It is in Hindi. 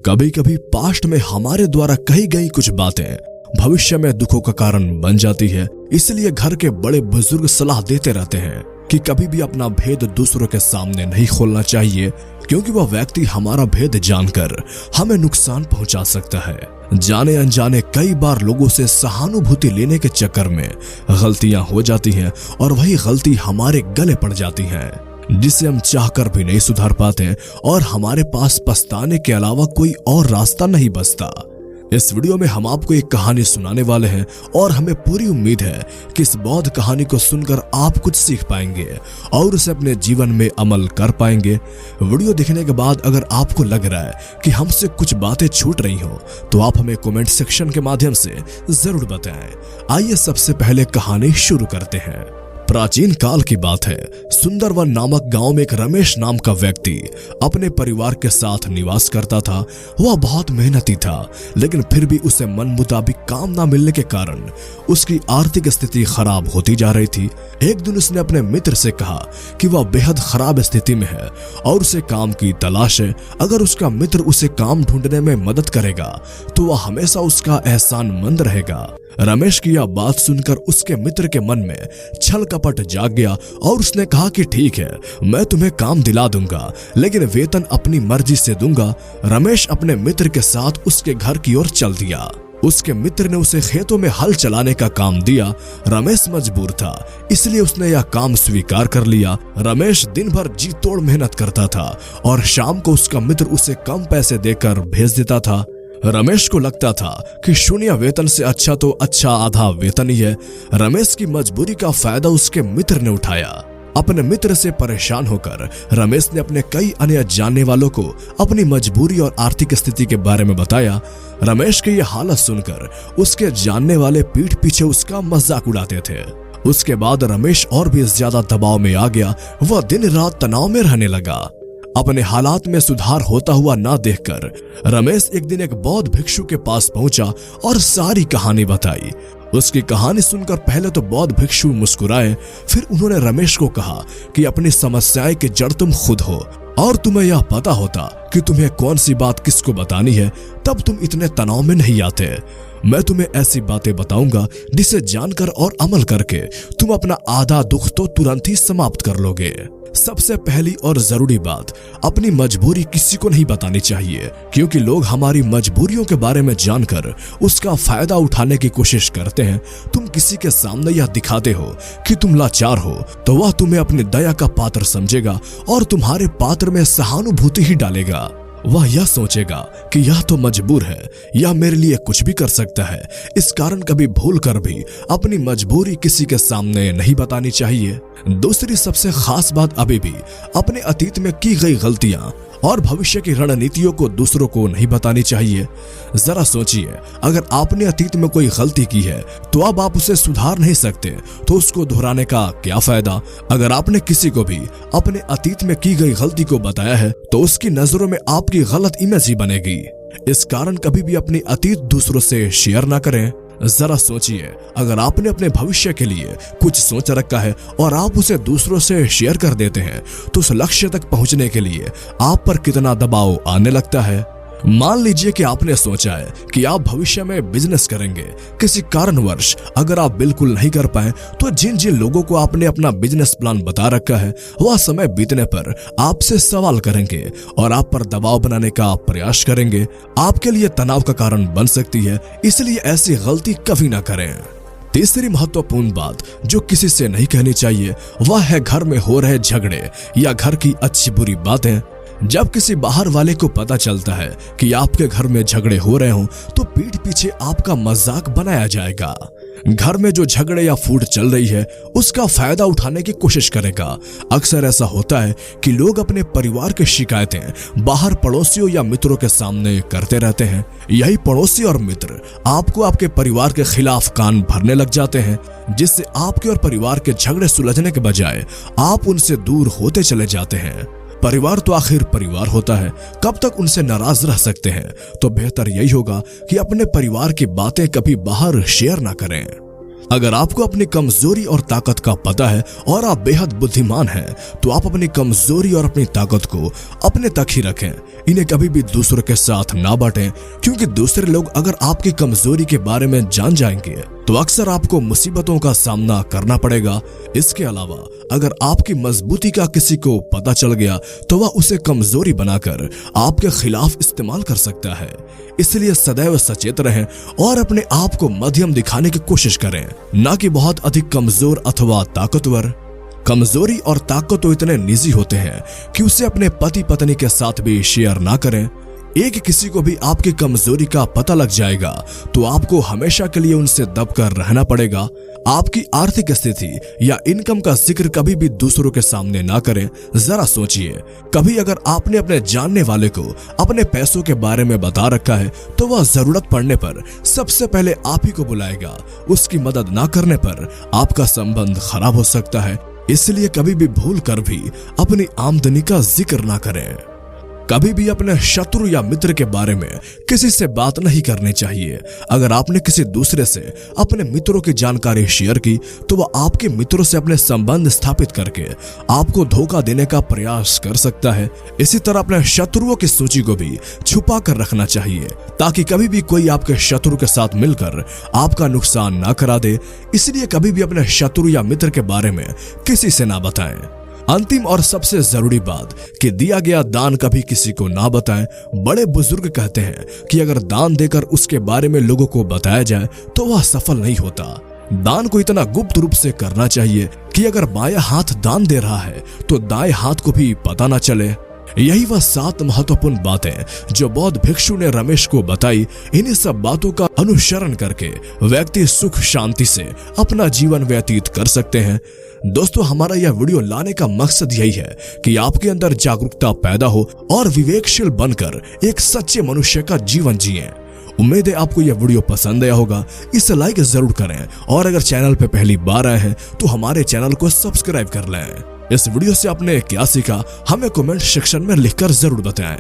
कभी कभी पास्ट में हमारे द्वारा कही गई कुछ बातें भविष्य में दुखों का कारण बन जाती है। इसलिए घर के बड़े बुजुर्ग सलाह देते रहते हैं कि कभी भी अपना भेद दूसरों के सामने नहीं खोलना चाहिए, क्योंकि वह व्यक्ति हमारा भेद जानकर हमें नुकसान पहुंचा सकता है। जाने अनजाने कई बार लोगों से सहानुभूति लेने के चक्कर में गलतियां हो जाती हैं और वही गलती हमारे गले पड़ जाती हैं, जिसे हम चाहकर भी नहीं सुधार पाते और हमारे पास पछताने के अलावा कोई और रास्ता नहीं बचता। इस वीडियो में हम आपको एक कहानी सुनाने वाले हैं और हमें पूरी उम्मीद है कि इस बौद्ध कहानी को सुनकर आप कुछ सीख पाएंगे और उसे अपने जीवन में अमल कर पाएंगे। वीडियो देखने के बाद अगर आपको लग रहा है कि हमसे कुछ बातें छूट रही हो तो आप हमें कमेंट सेक्शन के माध्यम से जरूर बताएं। आइए सबसे पहले कहानी शुरू करते हैं। प्राचीन काल की बात है। सुंदरवन नामक गांव में एक रमेश नाम का व्यक्ति अपने परिवार के साथ निवास करता था। वह बहुत मेहनती था, लेकिन फिर भी उसे मन मुताबिक काम न मिलने के कारण उसकी आर्थिक स्थिति खराब होती जा रही थी। एक दिन उसने अपने मित्र से कहा कि वह बेहद खराब स्थिति में है और उसे काम की तलाश है। अगर उसका मित्र उसे काम ढूंढने में मदद करेगा तो वह हमेशा उसका एहसानमंद रहेगा। रमेश की यह बात सुनकर उसके मित्र के मन में छल कपट जाग गया और उसने कहा कि ठीक है, मैं तुम्हें काम दिला दूंगा, लेकिन वेतन अपनी मर्जी से दूंगा। रमेश अपने मित्र के साथ उसके घर की ओर चल दिया। उसके मित्र ने उसे खेतों में हल चलाने का काम दिया। रमेश मजबूर था, इसलिए उसने यह काम स्वीकार कर लिया। रमेश दिन भर जी तोड़ मेहनत करता था और शाम को उसका मित्र उसे कम पैसे देकर भेज देता था। रमेश को लगता था कि शून्य वेतन से अच्छा तो अच्छा आधा वेतन ही है। रमेश की मजबूरी का फायदा उसके मित्र ने उठाया। अपने मित्र से परेशान होकर रमेश ने अपने कई अन्य जानने वालों को अपनी मजबूरी और आर्थिक स्थिति के बारे में बताया। रमेश की यह हालत सुनकर उसके जानने वाले पीठ पीछे उसका मजाक उड़ाते थे। उसके बाद रमेश और भी ज्यादा दबाव में आ गया। वह दिन रात तनाव में रहने लगा। अपने हालात में सुधार होता हुआ ना देखकर रमेश एक दिन एक बौद्ध भिक्षु के पास पहुंचा और सारी कहानी बताई। उसकी कहानी सुनकर पहले तो बौद्ध भिक्षु मुस्कुराए, फिर उन्होंने रमेश को कहा कि अपनी समस्याएं की जड़ तुम खुद हो और तुम्हें यह पता होता कि तुम्हें कौन सी बात किसको बतानी है, तब तुम इतने तनाव में नहीं आते। मैं तुम्हें ऐसी बातें बताऊंगा जिसे जानकर और अमल करके तुम अपना आधा दुख तो तुरंत ही समाप्त कर लोगे। सबसे पहली और जरूरी बात, अपनी मजबूरी किसी को नहीं बतानी चाहिए, क्योंकि लोग हमारी मजबूरियों के बारे में जानकर उसका फायदा उठाने की कोशिश करते हैं। तुम किसी के सामने यह दिखाते हो कि तुम लाचार हो तो वह तुम्हें अपनी दया का पात्र समझेगा और तुम्हारे पात्र में सहानुभूति ही डालेगा। वह यह सोचेगा कि यह तो मजबूर है, यह मेरे लिए कुछ भी कर सकता है। इस कारण कभी भूल कर भी अपनी मजबूरी किसी के सामने नहीं बतानी चाहिए। दूसरी सबसे खास बात, अभी भी अपने अतीत में की गई गलतियां और भविष्य की रणनीतियों को दूसरों को नहीं बतानी चाहिए। जरा सोचिए, अगर आपने अतीत में कोई गलती की है तो अब आप उसे सुधार नहीं सकते तो उसको दोहराने का क्या फायदा। अगर आपने किसी को भी अपने अतीत में की गई गलती को बताया है तो उसकी नजरों में आपकी गलत इमेज ही बनेगी। इस कारण कभी भी अपनी अतीत दूसरों से शेयर ना करें। जरा सोचिए, अगर आपने अपने भविष्य के लिए कुछ सोच रखा है और आप उसे दूसरों से शेयर कर देते हैं तो उस लक्ष्य तक पहुंचने के लिए आप पर कितना दबाव आने लगता है। मान लीजिए कि आपने सोचा है कि आप भविष्य में बिजनेस करेंगे। किसी कारणवश अगर आप बिल्कुल नहीं कर पाए तो जिन जिन लोगों को आपने अपना बिजनेस प्लान बता रखा है वह समय बीतने पर आपसे सवाल करेंगे और आप पर दबाव बनाने का प्रयास करेंगे। आपके लिए तनाव का कारण बन सकती है, इसलिए ऐसी गलती कभी ना करें। तीसरी महत्वपूर्ण बात जो किसी से नहीं कहनी चाहिए वह है घर में हो रहे झगड़े या घर की अच्छी बुरी बातें। जब किसी बाहर वाले को पता चलता है कि आपके घर में झगड़े हो रहे हों तो पीठ पीछे आपका मजाक बनाया जाएगा। घर में जो झगड़े या फूट चल रही है उसका फायदा उठाने की कोशिश करेगा। अक्सर ऐसा होता है कि लोग अपने परिवार की शिकायतें बाहर पड़ोसियों या मित्रों के सामने करते रहते हैं। यही पड़ोसी और मित्र आपको आपके परिवार के खिलाफ कान भरने लग जाते हैं, जिससे आपके और परिवार के झगड़े सुलझने के बजाय आप उनसे दूर होते चले जाते हैं। परिवार तो आखिर परिवार होता है, कब तक उनसे नाराज रह सकते हैं। तो बेहतर यही होगा कि अपने परिवार की बातें कभी बाहर शेयर ना करें। अगर आपको अपनी कमजोरी और ताकत का पता है और आप बेहद बुद्धिमान हैं, तो आप अपनी कमजोरी और अपनी ताकत को अपने तक ही रखें। इन्हें कभी भी दूसरों के साथ ना बांटें, क्योंकि दूसरे लोग अगर आपकी कमजोरी के बारे में जान जाएंगे तो अक्सर आपको मुसीबतों का सामना करना पड़ेगा। इसके अलावा अगर आपकी मजबूती का किसी को पता चल गया तो वह उसे कमजोरी बनाकर आपके खिलाफ इस्तेमाल कर सकता है। इसलिए सदैव सचेत रहें और अपने आप को मध्यम दिखाने की कोशिश करें, ना कि बहुत अधिक कमजोर अथवा ताकतवर। कमजोरी और ताकत तो इतने निजी होते हैं कि उसे अपने पति पत्नी के साथ भी शेयर ना करें। एक किसी को भी आपकी कमजोरी का पता लग जाएगा तो आपको हमेशा के लिए उनसे दबकर रहना पड़ेगा। आपकी आर्थिक स्थिति या इनकम का जिक्र कभी भी दूसरों के सामने ना करें। जरा सोचिए, कभी अगर आपने अपने जानने वाले को अपने पैसों के बारे में बता रखा है तो वह जरूरत पड़ने पर सबसे पहले आप ही को बुलाएगा। उसकी मदद ना करने पर आपका संबंध खराब हो सकता है। इसलिए कभी भी भूल कर भी अपनी आमदनी का जिक्र ना करें। कभी भी अपने शत्रु या मित्र के बारे में किसी से बात नहीं करनी चाहिए। अगर आपने किसी दूसरे से अपने मित्रों की जानकारी शेयर की तो वह आपके मित्रों से अपने संबंध स्थापित करके आपको धोखा देने का प्रयास कर सकता है। इसी तरह अपने शत्रुओं की सूची को भी छुपा कर रखना चाहिए, ताकि कभी भी कोई आपके शत्रु के साथ मिलकर आपका नुकसान ना करा दे। इसलिए कभी भी अपने शत्रु या मित्र के बारे में किसी से ना बताएं। अंतिम और सबसे जरूरी बात कि दिया गया दान कभी किसी को ना बताएं। बड़े बुजुर्ग कहते हैं कि अगर दान देकर उसके बारे में लोगों को बताया जाए तो वह सफल नहीं होता। दान को इतना गुप्त रूप से करना चाहिए कि अगर बायां हाथ दान दे रहा है तो दाएं हाथ को भी पता ना चले। यही वह 7 महत्वपूर्ण बातें जो बौद्ध भिक्षु ने रमेश को बताई। इन्हीं सब बातों का अनुसरण करके व्यक्ति सुख शांति से अपना जीवन व्यतीत कर सकते हैं। दोस्तों, हमारा यह वीडियो लाने का मकसद यही है कि आपके अंदर जागरूकता पैदा हो और विवेकशील बनकर एक सच्चे मनुष्य का जीवन जिएं। उम्मीद है आपको यह वीडियो पसंद आया होगा। इसे लाइक जरूर करें और अगर चैनल पे पहली बार आए हैं तो हमारे चैनल को सब्सक्राइब कर लें। इस वीडियो से आपने क्या सीखा हमें कमेंट सेक्शन में लिखकर जरूर बताएं।